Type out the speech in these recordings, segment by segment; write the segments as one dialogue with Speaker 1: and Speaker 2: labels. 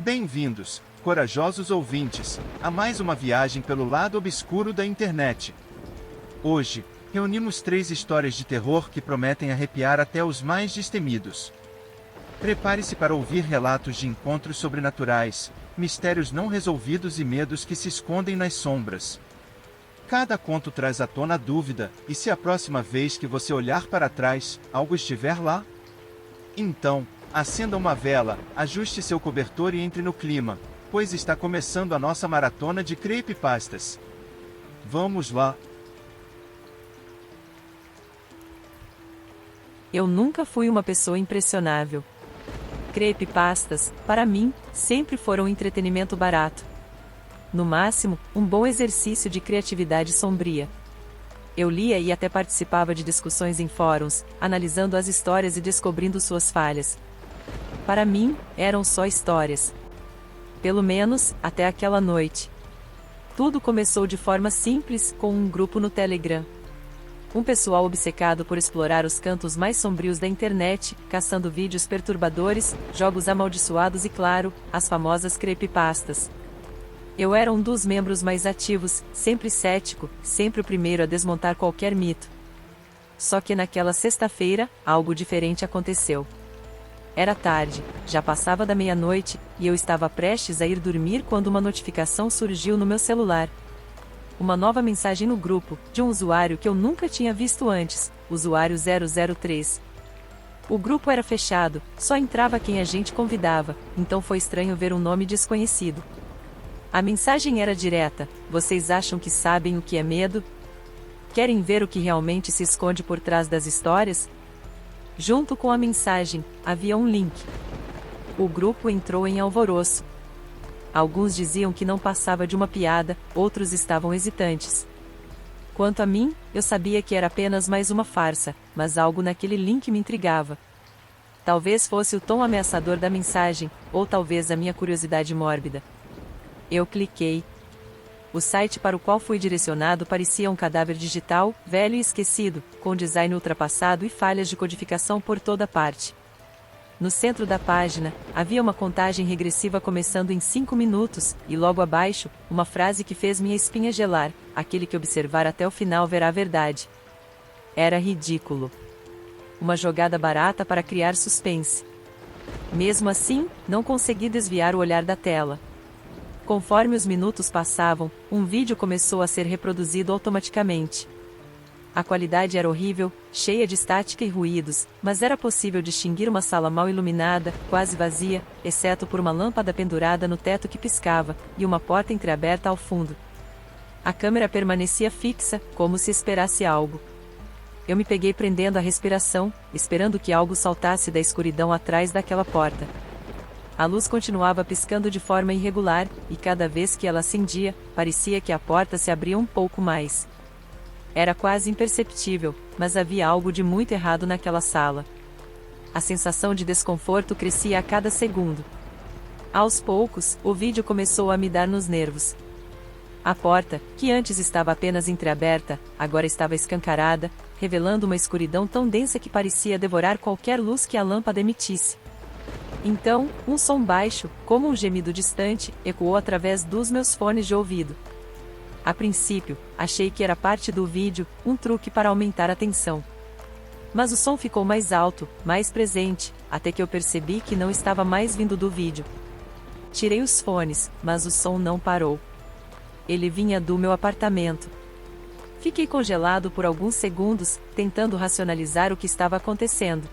Speaker 1: Bem-vindos, corajosos ouvintes, a mais uma viagem pelo lado obscuro da internet. Hoje, reunimos 3 histórias de terror que prometem arrepiar até os mais destemidos. Prepare-se para ouvir relatos de encontros sobrenaturais, mistérios não resolvidos e medos que se escondem nas sombras. Cada conto traz à tona a dúvida: e se a próxima vez que você olhar para trás, algo estiver lá? Então, acenda uma vela, ajuste seu cobertor e entre no clima, pois está começando a nossa maratona de creepypastas. Vamos lá!
Speaker 2: Eu nunca fui uma pessoa impressionável. Creepypastas, para mim, sempre foram um entretenimento barato. No máximo, um bom exercício de criatividade sombria. Eu lia e até participava de discussões em fóruns, analisando as histórias e descobrindo suas falhas. Para mim, eram só histórias. Pelo menos, até aquela noite. Tudo começou de forma simples, com um grupo no Telegram. Um pessoal obcecado por explorar os cantos mais sombrios da internet, caçando vídeos perturbadores, jogos amaldiçoados e, claro, as famosas creepypastas. Eu era um dos membros mais ativos, sempre cético, sempre o primeiro a desmontar qualquer mito. Só que naquela sexta-feira, algo diferente aconteceu. Era tarde, já passava da meia-noite, e eu estava prestes a ir dormir quando uma notificação surgiu no meu celular. Uma nova mensagem no grupo, de um usuário que eu nunca tinha visto antes, usuário 003. O grupo era fechado, só entrava quem a gente convidava, então foi estranho ver um nome desconhecido. A mensagem era direta: vocês acham que sabem o que é medo? Querem ver o que realmente se esconde por trás das histórias? Junto com a mensagem, havia um link. O grupo entrou em alvoroço. Alguns diziam que não passava de uma piada, outros estavam hesitantes. Quanto a mim, eu sabia que era apenas mais uma farsa, mas algo naquele link me intrigava. Talvez fosse o tom ameaçador da mensagem, ou talvez a minha curiosidade mórbida. Eu cliquei. O site para o qual fui direcionado parecia um cadáver digital, velho e esquecido, com design ultrapassado e falhas de codificação por toda parte. No centro da página, havia uma contagem regressiva começando em 5 minutos, e logo abaixo, uma frase que fez minha espinha gelar: aquele que observar até o final verá a verdade. Era ridículo. Uma jogada barata para criar suspense. Mesmo assim, não consegui desviar o olhar da tela. Conforme os minutos passavam, um vídeo começou a ser reproduzido automaticamente. A qualidade era horrível, cheia de estática e ruídos, mas era possível distinguir uma sala mal iluminada, quase vazia, exceto por uma lâmpada pendurada no teto que piscava, e uma porta entreaberta ao fundo. A câmera permanecia fixa, como se esperasse algo. Eu me peguei prendendo a respiração, esperando que algo saltasse da escuridão atrás daquela porta. A luz continuava piscando de forma irregular, e cada vez que ela acendia, parecia que a porta se abria um pouco mais. Era quase imperceptível, mas havia algo de muito errado naquela sala. A sensação de desconforto crescia a cada segundo. Aos poucos, o vídeo começou a me dar nos nervos. A porta, que antes estava apenas entreaberta, agora estava escancarada, revelando uma escuridão tão densa que parecia devorar qualquer luz que a lâmpada emitisse. Então, um som baixo, como um gemido distante, ecoou através dos meus fones de ouvido. A princípio, achei que era parte do vídeo, um truque para aumentar a tensão. Mas o som ficou mais alto, mais presente, até que eu percebi que não estava mais vindo do vídeo. Tirei os fones, mas o som não parou. Ele vinha do meu apartamento. Fiquei congelado por alguns segundos, tentando racionalizar o que estava acontecendo.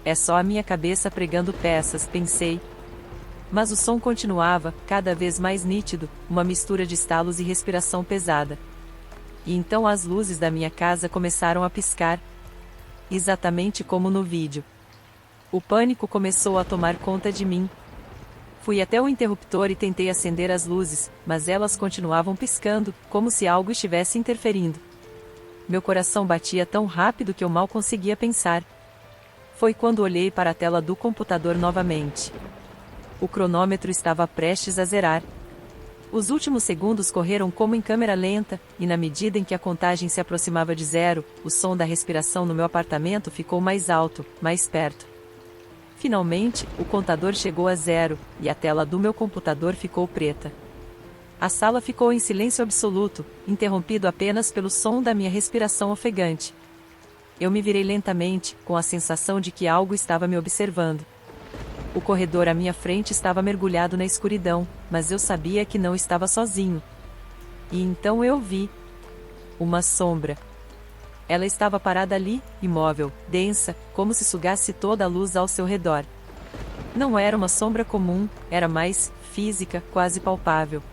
Speaker 2: É só a minha cabeça pregando peças, pensei. Mas o som continuava, cada vez mais nítido, uma mistura de estalos e respiração pesada. E então as luzes da minha casa começaram a piscar. Exatamente como no vídeo. O pânico começou a tomar conta de mim. Fui até o interruptor e tentei acender as luzes, mas elas continuavam piscando, como se algo estivesse interferindo. Meu coração batia tão rápido que eu mal conseguia pensar. Foi quando olhei para a tela do computador novamente. O cronômetro estava prestes a zerar. Os últimos segundos correram como em câmera lenta, e na medida em que a contagem se aproximava de zero, o som da respiração no meu apartamento ficou mais alto, mais perto. Finalmente, o contador chegou a 0, e a tela do meu computador ficou preta. A sala ficou em silêncio absoluto, interrompido apenas pelo som da minha respiração ofegante. Eu me virei lentamente, com a sensação de que algo estava me observando. O corredor à minha frente estava mergulhado na escuridão, mas eu sabia que não estava sozinho. E então eu vi uma sombra. Ela estava parada ali, imóvel, densa, como se sugasse toda a luz ao seu redor. Não era uma sombra comum, era mais física, quase palpável.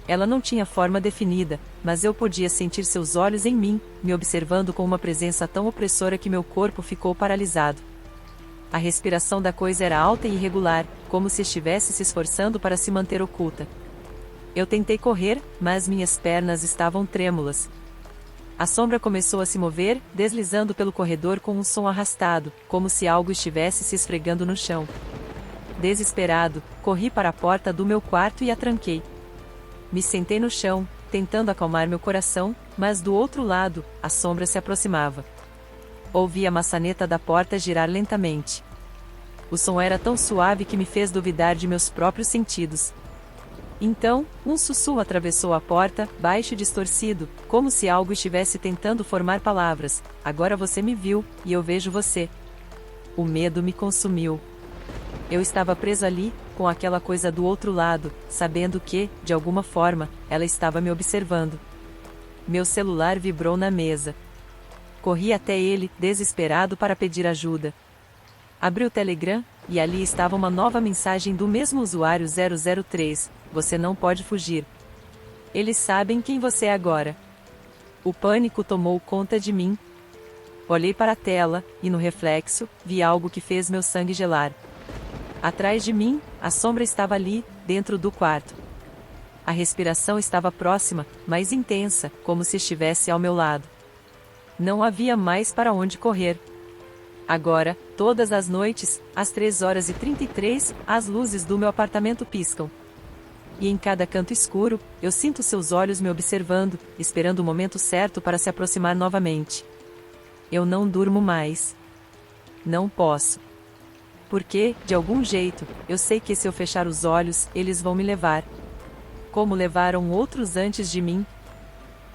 Speaker 2: Ela não tinha forma definida, mas eu podia sentir seus olhos em mim, me observando com uma presença tão opressora que meu corpo ficou paralisado. A respiração da coisa era alta e irregular, como se estivesse se esforçando para se manter oculta. Eu tentei correr, mas minhas pernas estavam trêmulas. A sombra começou a se mover, deslizando pelo corredor com um som arrastado, como se algo estivesse se esfregando no chão. Desesperado, corri para a porta do meu quarto e a tranquei. Me sentei no chão, tentando acalmar meu coração, mas do outro lado, a sombra se aproximava. Ouvi a maçaneta da porta girar lentamente. O som era tão suave que me fez duvidar de meus próprios sentidos. Então, um sussurro atravessou a porta, baixo e distorcido, como se algo estivesse tentando formar palavras. Agora você me viu, e eu vejo você. O medo me consumiu. Eu estava preso ali, com aquela coisa do outro lado, sabendo que, de alguma forma, ela estava me observando. Meu celular vibrou na mesa. Corri até ele, desesperado para pedir ajuda. Abri o Telegram, e ali estava uma nova mensagem do mesmo usuário 003, você não pode fugir. Eles sabem quem você é agora. O pânico tomou conta de mim. Olhei para a tela, e no reflexo, vi algo que fez meu sangue gelar. Atrás de mim, a sombra estava ali, dentro do quarto. A respiração estava próxima, mais intensa, como se estivesse ao meu lado. Não havia mais para onde correr. Agora, todas as noites, às 3h33, as luzes do meu apartamento piscam. E em cada canto escuro, eu sinto seus olhos me observando, esperando o momento certo para se aproximar novamente. Eu não durmo mais. Não posso. Porque, de algum jeito, eu sei que se eu fechar os olhos, eles vão me levar. Como levaram outros antes de mim.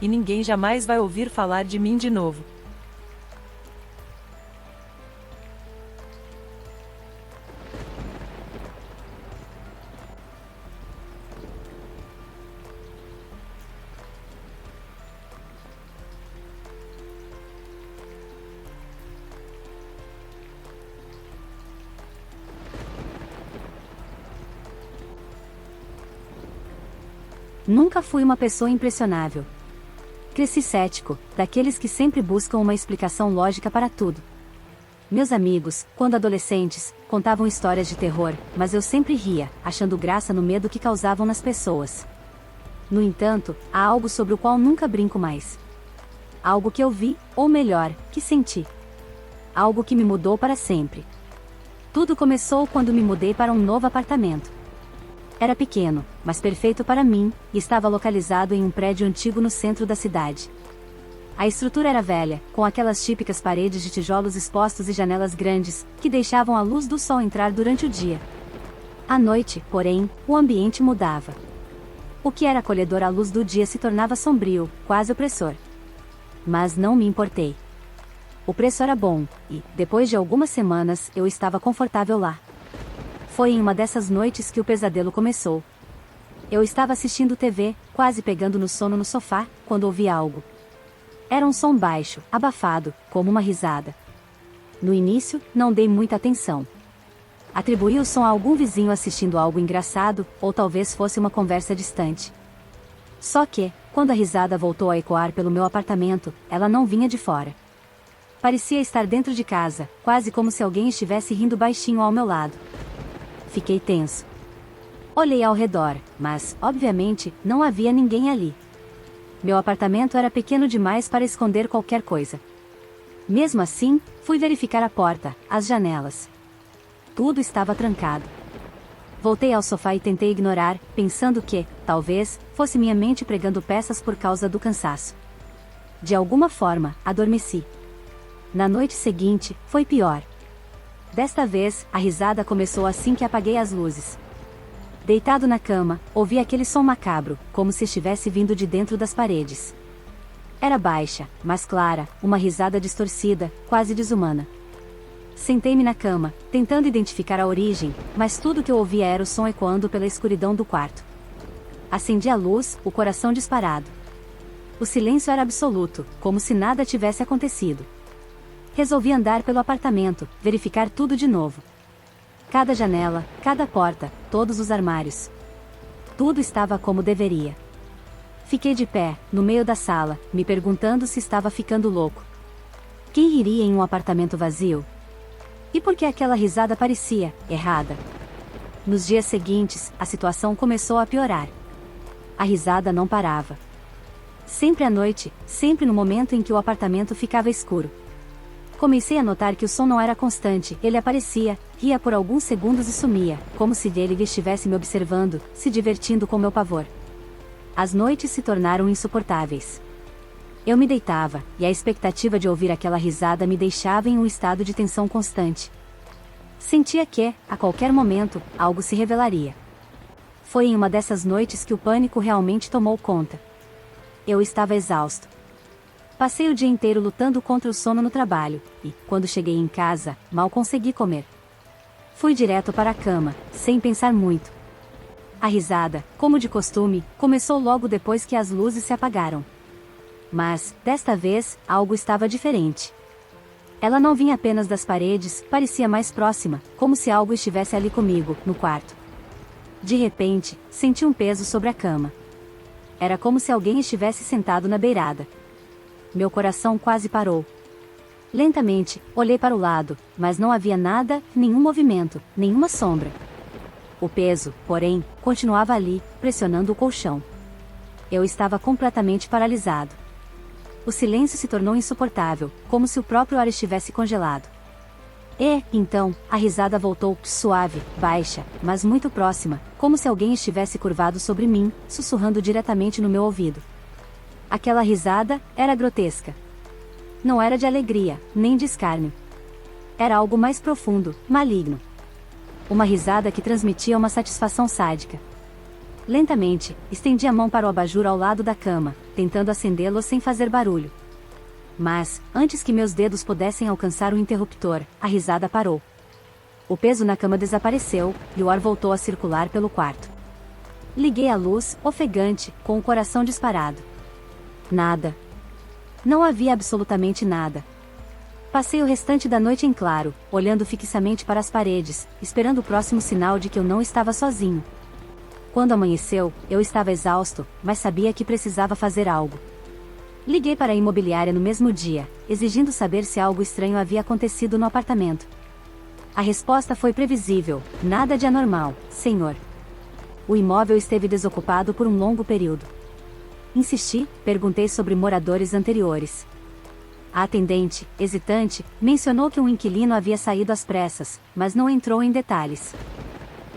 Speaker 2: E ninguém jamais vai ouvir falar de mim de novo.
Speaker 3: Nunca fui uma pessoa impressionável. Cresci cético, daqueles que sempre buscam uma explicação lógica para tudo. Meus amigos, quando adolescentes, contavam histórias de terror, mas eu sempre ria, achando graça no medo que causavam nas pessoas. No entanto, há algo sobre o qual nunca brinco mais. Algo que eu vi, ou melhor, que senti. Algo que me mudou para sempre. Tudo começou quando me mudei para um novo apartamento. Era pequeno, mas perfeito para mim, e estava localizado em um prédio antigo no centro da cidade. A estrutura era velha, com aquelas típicas paredes de tijolos expostos e janelas grandes, que deixavam a luz do sol entrar durante o dia. À noite, porém, o ambiente mudava. O que era acolhedor à luz do dia se tornava sombrio, quase opressor. Mas não me importei. O preço era bom, e, depois de algumas semanas, eu estava confortável lá. Foi em uma dessas noites que o pesadelo começou. Eu estava assistindo TV, quase pegando no sono no sofá, quando ouvi algo. Era um som baixo, abafado, como uma risada. No início, não dei muita atenção. Atribuí o som a algum vizinho assistindo algo engraçado, ou talvez fosse uma conversa distante. Só que, quando a risada voltou a ecoar pelo meu apartamento, ela não vinha de fora. Parecia estar dentro de casa, quase como se alguém estivesse rindo baixinho ao meu lado. Fiquei tenso. Olhei ao redor, mas, obviamente, não havia ninguém ali. Meu apartamento era pequeno demais para esconder qualquer coisa. Mesmo assim, fui verificar a porta, as janelas. Tudo estava trancado. Voltei ao sofá e tentei ignorar, pensando que, talvez, fosse minha mente pregando peças por causa do cansaço. De alguma forma, adormeci. Na noite seguinte, foi pior. Desta vez, a risada começou assim que apaguei as luzes. Deitado na cama, ouvi aquele som macabro, como se estivesse vindo de dentro das paredes. Era baixa, mas clara, uma risada distorcida, quase desumana. Sentei-me na cama, tentando identificar a origem, mas tudo que eu ouvia era o som ecoando pela escuridão do quarto. Acendi a luz, o coração disparado. O silêncio era absoluto, como se nada tivesse acontecido. Resolvi andar pelo apartamento, verificar tudo de novo. Cada janela, cada porta, todos os armários. Tudo estava como deveria. Fiquei de pé, no meio da sala, me perguntando se estava ficando louco. Quem iria em um apartamento vazio? E por que aquela risada parecia errada? Nos dias seguintes, a situação começou a piorar. A risada não parava. Sempre à noite, sempre no momento em que o apartamento ficava escuro. Comecei a notar que o som não era constante, ele aparecia, ria por alguns segundos e sumia, como se ele estivesse me observando, se divertindo com meu pavor. As noites se tornaram insuportáveis. Eu me deitava, e a expectativa de ouvir aquela risada me deixava em um estado de tensão constante. Sentia que, a qualquer momento, algo se revelaria. Foi em uma dessas noites que o pânico realmente tomou conta. Eu estava exausto. Passei o dia inteiro lutando contra o sono no trabalho, e, quando cheguei em casa, mal consegui comer. Fui direto para a cama, sem pensar muito. A risada, como de costume, começou logo depois que as luzes se apagaram. Mas, desta vez, algo estava diferente. Ela não vinha apenas das paredes, parecia mais próxima, como se algo estivesse ali comigo, no quarto. De repente, senti um peso sobre a cama. Era como se alguém estivesse sentado na beirada. Meu coração quase parou. Lentamente, olhei para o lado, mas não havia nada, nenhum movimento, nenhuma sombra. O peso, porém, continuava ali, pressionando o colchão. Eu estava completamente paralisado. O silêncio se tornou insuportável, como se o próprio ar estivesse congelado. E, então, a risada voltou, suave, baixa, mas muito próxima, como se alguém estivesse curvado sobre mim, sussurrando diretamente no meu ouvido. Aquela risada era grotesca. Não era de alegria, nem de escárnio. Era algo mais profundo, maligno. Uma risada que transmitia uma satisfação sádica. Lentamente, estendi a mão para o abajur ao lado da cama, tentando acendê-lo sem fazer barulho. Mas, antes que meus dedos pudessem alcançar o interruptor, a risada parou. O peso na cama desapareceu, e o ar voltou a circular pelo quarto. Liguei a luz, ofegante, com o coração disparado. Nada. Não havia absolutamente nada. Passei o restante da noite em claro, olhando fixamente para as paredes, esperando o próximo sinal de que eu não estava sozinho. Quando amanheceu, eu estava exausto, mas sabia que precisava fazer algo. Liguei para a imobiliária no mesmo dia, exigindo saber se algo estranho havia acontecido no apartamento. A resposta foi previsível: nada de anormal, senhor. O imóvel esteve desocupado por um longo período. Insisti, perguntei sobre moradores anteriores. A atendente, hesitante, mencionou que um inquilino havia saído às pressas, mas não entrou em detalhes.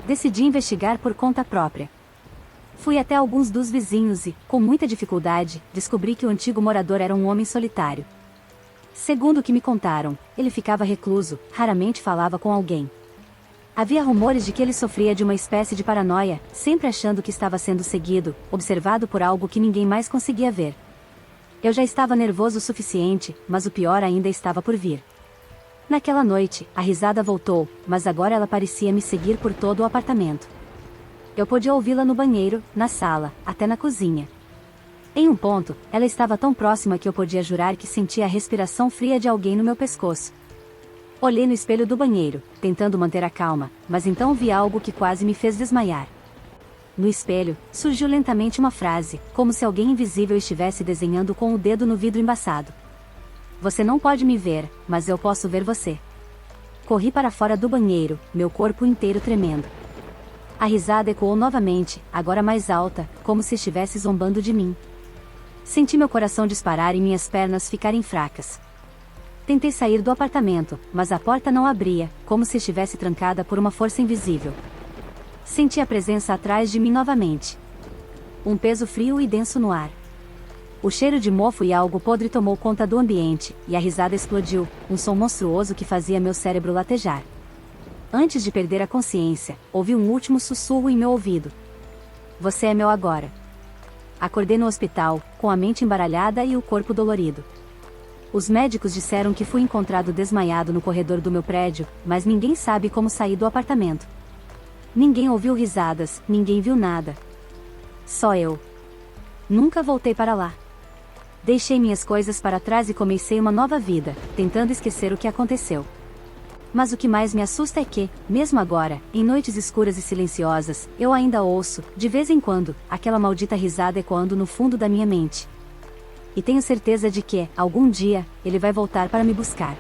Speaker 3: Decidi investigar por conta própria. Fui até alguns dos vizinhos e, com muita dificuldade, descobri que o antigo morador era um homem solitário. Segundo o que me contaram, ele ficava recluso, raramente falava com alguém. Havia rumores de que ele sofria de uma espécie de paranoia, sempre achando que estava sendo seguido, observado por algo que ninguém mais conseguia ver. Eu já estava nervoso o suficiente, mas o pior ainda estava por vir. Naquela noite, a risada voltou, mas agora ela parecia me seguir por todo o apartamento. Eu podia ouvi-la no banheiro, na sala, até na cozinha. Em um ponto, ela estava tão próxima que eu podia jurar que sentia a respiração fria de alguém no meu pescoço. Olhei no espelho do banheiro, tentando manter a calma, mas então vi algo que quase me fez desmaiar. No espelho, surgiu lentamente uma frase, como se alguém invisível estivesse desenhando com o dedo no vidro embaçado. Você não pode me ver, mas eu posso ver você. Corri para fora do banheiro, meu corpo inteiro tremendo. A risada ecoou novamente, agora mais alta, como se estivesse zombando de mim. Senti meu coração disparar e minhas pernas ficarem fracas. Tentei sair do apartamento, mas a porta não abria, como se estivesse trancada por uma força invisível. Senti a presença atrás de mim novamente. Um peso frio e denso no ar. O cheiro de mofo e algo podre tomou conta do ambiente, e a risada explodiu, um som monstruoso que fazia meu cérebro latejar. Antes de perder a consciência, ouvi um último sussurro em meu ouvido. Você é meu agora. Acordei no hospital, com a mente embaralhada e o corpo dolorido. Os médicos disseram que fui encontrado desmaiado no corredor do meu prédio, mas ninguém sabe como saí do apartamento. Ninguém ouviu risadas, ninguém viu nada. Só eu. Nunca voltei para lá. Deixei minhas coisas para trás e comecei uma nova vida, tentando esquecer o que aconteceu. Mas o que mais me assusta é que, mesmo agora, em noites escuras e silenciosas, eu ainda ouço, de vez em quando, aquela maldita risada ecoando no fundo da minha mente. E tenho certeza de que, algum dia, ele vai voltar para me buscar.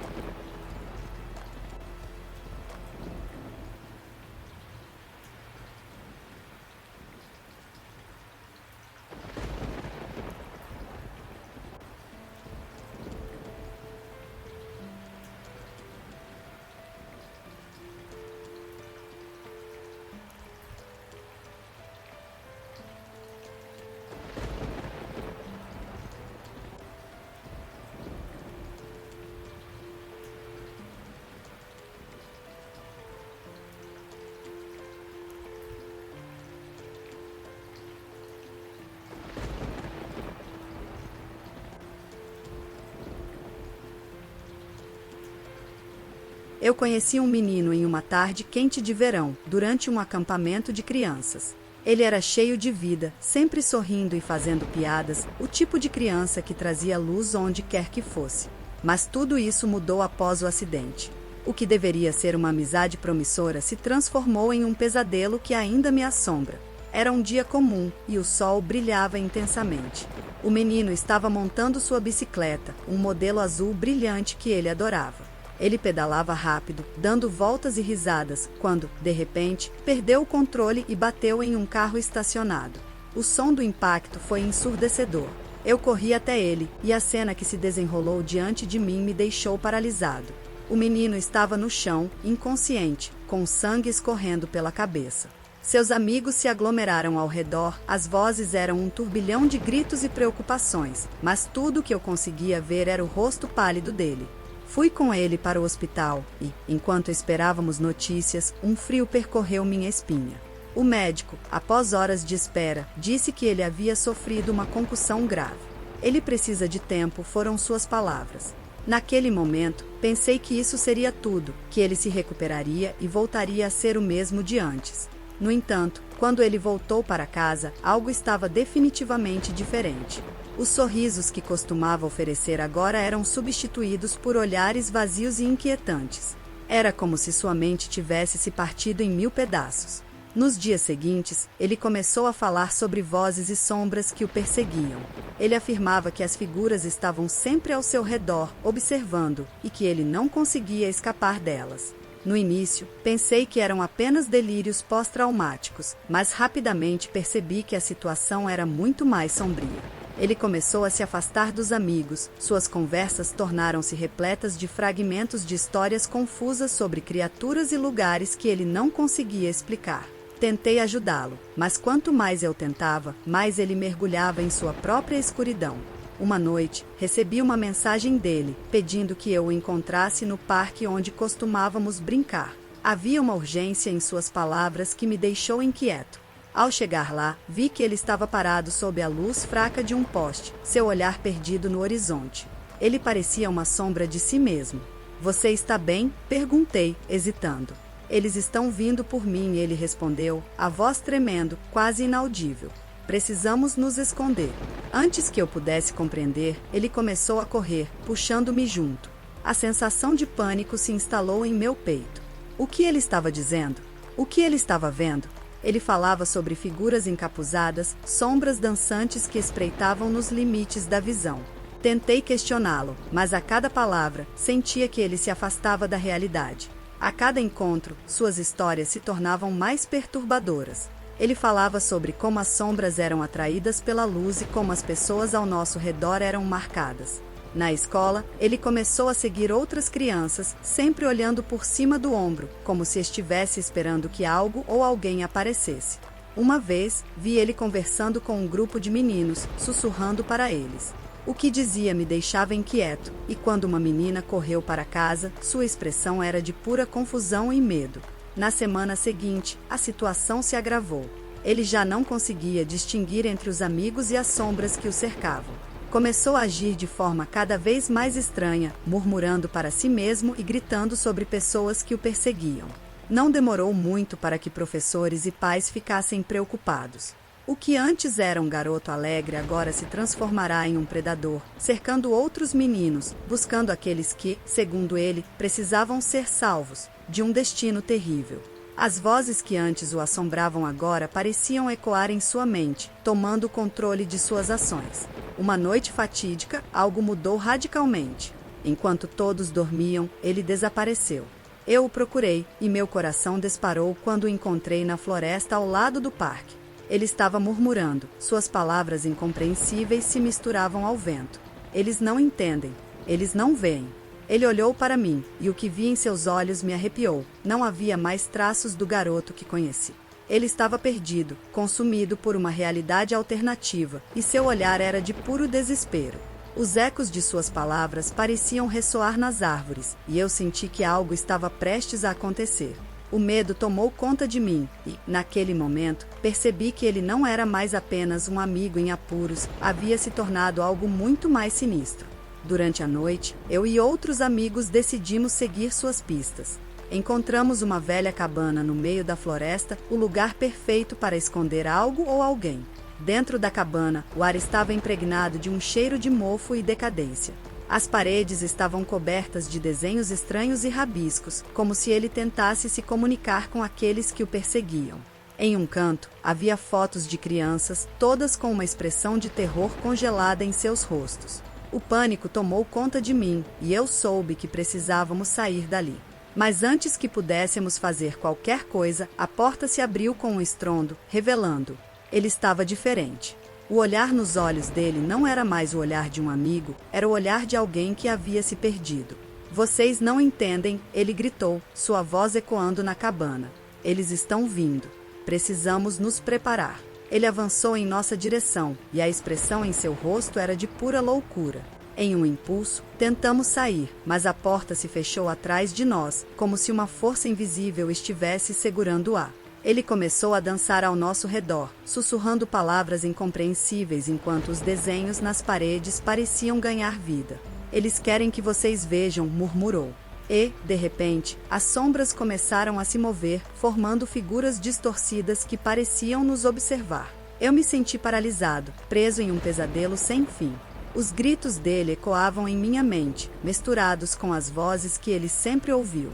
Speaker 4: Eu conheci um menino em uma tarde quente de verão, durante um acampamento de crianças. Ele era cheio de vida, sempre sorrindo e fazendo piadas, o tipo de criança que trazia luz onde quer que fosse. Mas tudo isso mudou após o acidente. O que deveria ser uma amizade promissora se transformou em um pesadelo que ainda me assombra. Era um dia comum e o sol brilhava intensamente. O menino estava montando sua bicicleta, um modelo azul brilhante que ele adorava. Ele pedalava rápido, dando voltas e risadas, quando, de repente, perdeu o controle e bateu em um carro estacionado. O som do impacto foi ensurdecedor. Eu corri até ele, e a cena que se desenrolou diante de mim me deixou paralisado. O menino estava no chão, inconsciente, com sangue escorrendo pela cabeça. Seus amigos se aglomeraram ao redor, as vozes eram um turbilhão de gritos e preocupações, mas tudo o que eu conseguia ver era o rosto pálido dele. Fui com ele para o hospital e, enquanto esperávamos notícias, um frio percorreu minha espinha. O médico, após horas de espera, disse que ele havia sofrido uma concussão grave. Ele precisa de tempo, foram suas palavras. Naquele momento, pensei que isso seria tudo, que ele se recuperaria e voltaria a ser o mesmo de antes. No entanto, quando ele voltou para casa, algo estava definitivamente diferente. Os sorrisos que costumava oferecer agora eram substituídos por olhares vazios e inquietantes. Era como se sua mente tivesse se partido em 1000 pedaços. Nos dias seguintes, ele começou a falar sobre vozes e sombras que o perseguiam. Ele afirmava que as figuras estavam sempre ao seu redor, observando, e que ele não conseguia escapar delas. No início, pensei que eram apenas delírios pós-traumáticos, mas rapidamente percebi que a situação era muito mais sombria. Ele começou a se afastar dos amigos, suas conversas tornaram-se repletas de fragmentos de histórias confusas sobre criaturas e lugares que ele não conseguia explicar. Tentei ajudá-lo, mas quanto mais eu tentava, mais ele mergulhava em sua própria escuridão. Uma noite, recebi uma mensagem dele, pedindo que eu o encontrasse no parque onde costumávamos brincar. Havia uma urgência em suas palavras que me deixou inquieto. Ao chegar lá, vi que ele estava parado sob a luz fraca de um poste, seu olhar perdido no horizonte. Ele parecia uma sombra de si mesmo. "Você está bem?" perguntei, hesitando. "Eles estão vindo por mim", ele respondeu, a voz tremendo, quase inaudível. "Precisamos nos esconder." Antes que eu pudesse compreender, ele começou a correr, puxando-me junto. A sensação de pânico se instalou em meu peito. O que ele estava dizendo? O que ele estava vendo? Ele falava sobre figuras encapuzadas, sombras dançantes que espreitavam nos limites da visão. Tentei questioná-lo, mas a cada palavra, sentia que ele se afastava da realidade. A cada encontro, suas histórias se tornavam mais perturbadoras. Ele falava sobre como as sombras eram atraídas pela luz e como as pessoas ao nosso redor eram marcadas. Na escola, ele começou a seguir outras crianças, sempre olhando por cima do ombro, como se estivesse esperando que algo ou alguém aparecesse. Uma vez, vi ele conversando com um grupo de meninos, sussurrando para eles. O que dizia me deixava inquieto, e quando uma menina correu para casa, sua expressão era de pura confusão e medo. Na semana seguinte, a situação se agravou. Ele já não conseguia distinguir entre os amigos e as sombras que o cercavam. Começou a agir de forma cada vez mais estranha, murmurando para si mesmo e gritando sobre pessoas que o perseguiam. Não demorou muito para que professores e pais ficassem preocupados. O que antes era um garoto alegre agora se transformará em um predador, cercando outros meninos, buscando aqueles que, segundo ele, precisavam ser salvos de um destino terrível. As vozes que antes o assombravam agora pareciam ecoar em sua mente, tomando o controle de suas ações. Uma noite fatídica, algo mudou radicalmente. Enquanto todos dormiam, ele desapareceu. Eu o procurei, e meu coração disparou quando o encontrei na floresta ao lado do parque. Ele estava murmurando, suas palavras incompreensíveis se misturavam ao vento. Eles não entendem, eles não veem. Ele olhou para mim, e o que vi em seus olhos me arrepiou. Não havia mais traços do garoto que conheci. Ele estava perdido, consumido por uma realidade alternativa, e seu olhar era de puro desespero. Os ecos de suas palavras pareciam ressoar nas árvores, e eu senti que algo estava prestes a acontecer. O medo tomou conta de mim, e, naquele momento, percebi que ele não era mais apenas um amigo em apuros, havia se tornado algo muito mais sinistro. Durante a noite, eu e outros amigos decidimos seguir suas pistas. Encontramos uma velha cabana no meio da floresta, o lugar perfeito para esconder algo ou alguém. Dentro da cabana, o ar estava impregnado de um cheiro de mofo e decadência. As paredes estavam cobertas de desenhos estranhos e rabiscos, como se ele tentasse se comunicar com aqueles que o perseguiam. Em um canto, havia fotos de crianças, todas com uma expressão de terror congelada em seus rostos. O pânico tomou conta de mim, e eu soube que precisávamos sair dali. Mas antes que pudéssemos fazer qualquer coisa, a porta se abriu com um estrondo, revelando. Ele estava diferente. O olhar nos olhos dele não era mais o olhar de um amigo, era o olhar de alguém que havia se perdido. Vocês não entendem, ele gritou, sua voz ecoando na cabana. Eles estão vindo. Precisamos nos preparar. Ele avançou em nossa direção, e a expressão em seu rosto era de pura loucura. Em um impulso, tentamos sair, mas a porta se fechou atrás de nós, como se uma força invisível estivesse segurando-a. Ele começou a dançar ao nosso redor, sussurrando palavras incompreensíveis enquanto os desenhos nas paredes pareciam ganhar vida. Eles querem que vocês vejam, murmurou. E, de repente, as sombras começaram a se mover, formando figuras distorcidas que pareciam nos observar. Eu me senti paralisado, preso em um pesadelo sem fim. Os gritos dele ecoavam em minha mente, misturados com as vozes que ele sempre ouviu.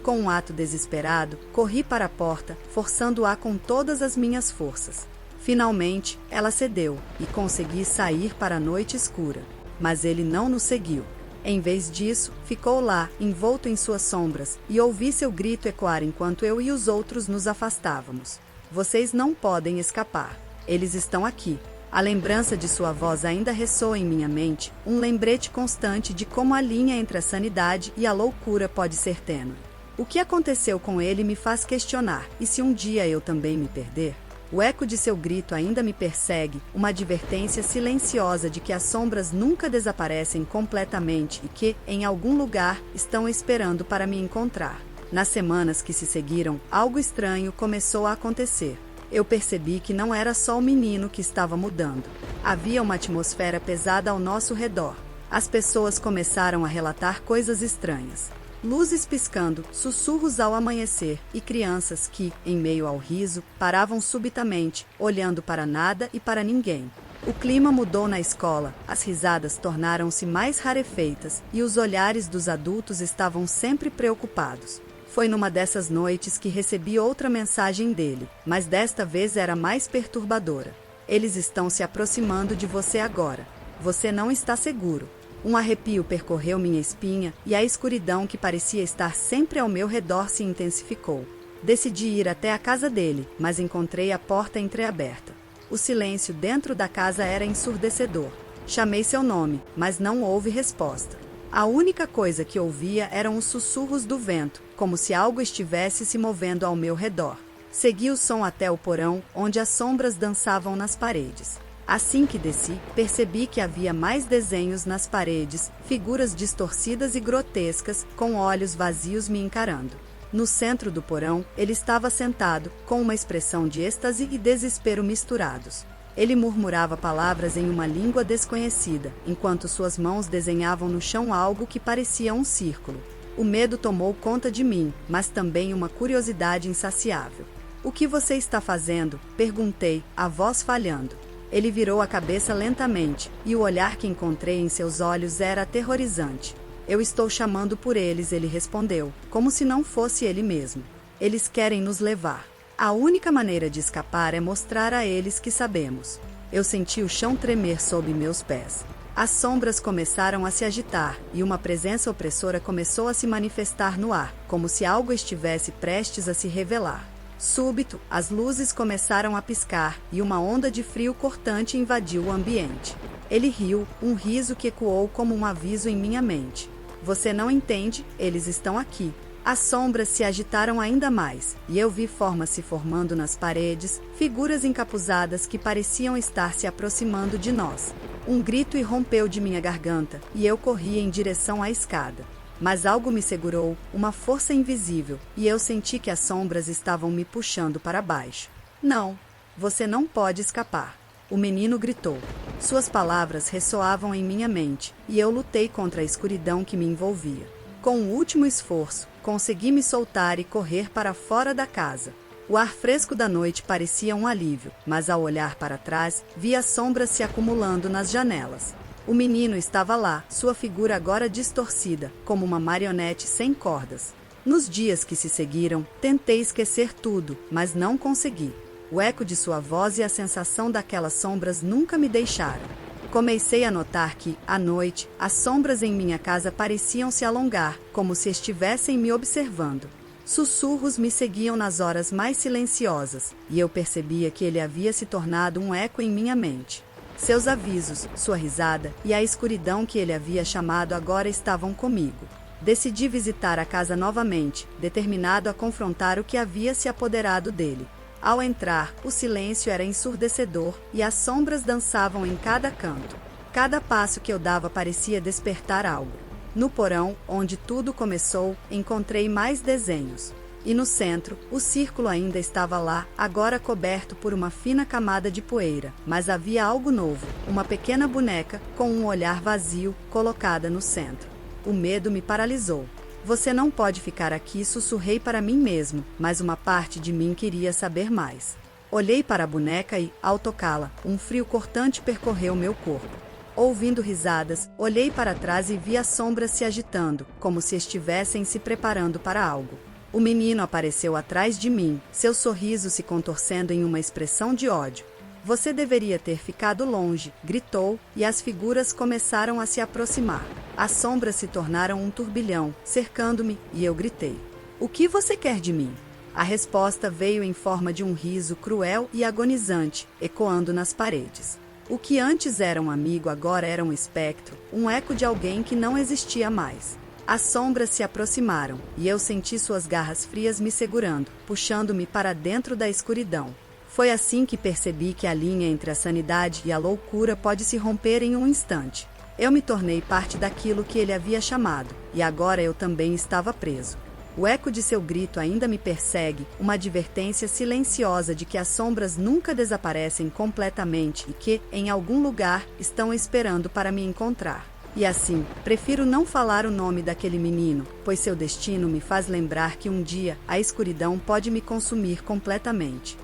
Speaker 4: Com um ato desesperado, corri para a porta, forçando-a com todas as minhas forças. Finalmente, ela cedeu, e consegui sair para a noite escura. Mas ele não nos seguiu. Em vez disso, ficou lá, envolto em suas sombras, e ouvi seu grito ecoar enquanto eu e os outros nos afastávamos. Vocês não podem escapar. Eles estão aqui. A lembrança de sua voz ainda ressoa em minha mente, um lembrete constante de como a linha entre a sanidade e a loucura pode ser tênue. O que aconteceu com ele me faz questionar, e se um dia eu também me perder? O eco de seu grito ainda me persegue, uma advertência silenciosa de que as sombras nunca desaparecem completamente e que, em algum lugar, estão esperando para me encontrar. Nas semanas que se seguiram, algo estranho começou a acontecer. Eu percebi que não era só o menino que estava mudando. Havia uma atmosfera pesada ao nosso redor. As pessoas começaram a relatar coisas estranhas. Luzes piscando, sussurros ao amanhecer e crianças que, em meio ao riso, paravam subitamente, olhando para nada e para ninguém. O clima mudou na escola, as risadas tornaram-se mais rarefeitas e os olhares dos adultos estavam sempre preocupados. Foi numa dessas noites que recebi outra mensagem dele, mas desta vez era mais perturbadora. Eles estão se aproximando de você agora. Você não está seguro. Um arrepio percorreu minha espinha e a escuridão que parecia estar sempre ao meu redor se intensificou. Decidi ir até a casa dele, mas encontrei a porta entreaberta. O silêncio dentro da casa era ensurdecedor. Chamei seu nome, mas não houve resposta. A única coisa que ouvia eram os sussurros do vento, como se algo estivesse se movendo ao meu redor. Segui o som até o porão, onde as sombras dançavam nas paredes. Assim que desci, percebi que havia mais desenhos nas paredes, figuras distorcidas e grotescas, com olhos vazios me encarando. No centro do porão, ele estava sentado, com uma expressão de êxtase e desespero misturados. Ele murmurava palavras em uma língua desconhecida, enquanto suas mãos desenhavam no chão algo que parecia um círculo. O medo tomou conta de mim, mas também uma curiosidade insaciável. "O que você está fazendo?" perguntei, a voz falhando. Ele virou a cabeça lentamente, e o olhar que encontrei em seus olhos era aterrorizante. "Eu estou chamando por eles", ele respondeu, como se não fosse ele mesmo. "Eles querem nos levar. A única maneira de escapar é mostrar a eles que sabemos." Eu senti o chão tremer sob meus pés. As sombras começaram a se agitar, e uma presença opressora começou a se manifestar no ar, como se algo estivesse prestes a se revelar. Súbito, as luzes começaram a piscar, e uma onda de frio cortante invadiu o ambiente. Ele riu, um riso que ecoou como um aviso em minha mente. "Você não entende, eles estão aqui." As sombras se agitaram ainda mais, e eu vi formas se formando nas paredes, figuras encapuzadas que pareciam estar se aproximando de nós. Um grito irrompeu de minha garganta, e eu corri em direção à escada. Mas algo me segurou, uma força invisível, e eu senti que as sombras estavam me puxando para baixo. "Não, você não pode escapar." O menino gritou. Suas palavras ressoavam em minha mente, e eu lutei contra a escuridão que me envolvia. Com um último esforço, consegui me soltar e correr para fora da casa. O ar fresco da noite parecia um alívio, mas ao olhar para trás, vi as sombras se acumulando nas janelas. O menino estava lá, sua figura agora distorcida, como uma marionete sem cordas. Nos dias que se seguiram, tentei esquecer tudo, mas não consegui. O eco de sua voz e a sensação daquelas sombras nunca me deixaram. Comecei a notar que, à noite, as sombras em minha casa pareciam se alongar, como se estivessem me observando. Sussurros me seguiam nas horas mais silenciosas, e eu percebia que ele havia se tornado um eco em minha mente. Seus avisos, sua risada e a escuridão que ele havia chamado agora estavam comigo. Decidi visitar a casa novamente, determinado a confrontar o que havia se apoderado dele. Ao entrar, o silêncio era ensurdecedor e as sombras dançavam em cada canto. Cada passo que eu dava parecia despertar algo. No porão, onde tudo começou, encontrei mais desenhos. E no centro, o círculo ainda estava lá, agora coberto por uma fina camada de poeira, mas havia algo novo, uma pequena boneca, com um olhar vazio, colocada no centro. O medo me paralisou. "Você não pode ficar aqui", sussurrei para mim mesmo, mas uma parte de mim queria saber mais. Olhei para a boneca e, ao tocá-la, um frio cortante percorreu meu corpo. Ouvindo risadas, olhei para trás e vi as sombras se agitando, como se estivessem se preparando para algo. O menino apareceu atrás de mim, seu sorriso se contorcendo em uma expressão de ódio. "Você deveria ter ficado longe", gritou, e as figuras começaram a se aproximar. As sombras se tornaram um turbilhão, cercando-me, e eu gritei. "O que você quer de mim?" A resposta veio em forma de um riso cruel e agonizante, ecoando nas paredes. O que antes era um amigo agora era um espectro, um eco de alguém que não existia mais. As sombras se aproximaram, e eu senti suas garras frias me segurando, puxando-me para dentro da escuridão. Foi assim que percebi que a linha entre a sanidade e a loucura pode se romper em um instante. Eu me tornei parte daquilo que ele havia chamado, e agora eu também estava preso. O eco de seu grito ainda me persegue, uma advertência silenciosa de que as sombras nunca desaparecem completamente e que, em algum lugar, estão esperando para me encontrar. E assim, prefiro não falar o nome daquele menino, pois seu destino me faz lembrar que um dia a escuridão pode me consumir completamente.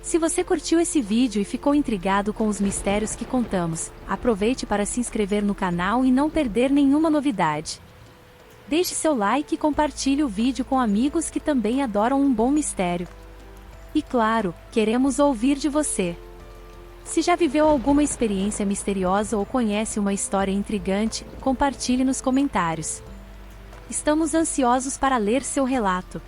Speaker 3: Se você curtiu esse vídeo e ficou intrigado com os mistérios que contamos, aproveite para se inscrever no canal e não perder nenhuma novidade. Deixe seu like e compartilhe o vídeo com amigos que também adoram um bom mistério. E claro, queremos ouvir de você. Se já viveu alguma experiência misteriosa ou conhece uma história intrigante, compartilhe nos comentários. Estamos ansiosos para ler seu relato.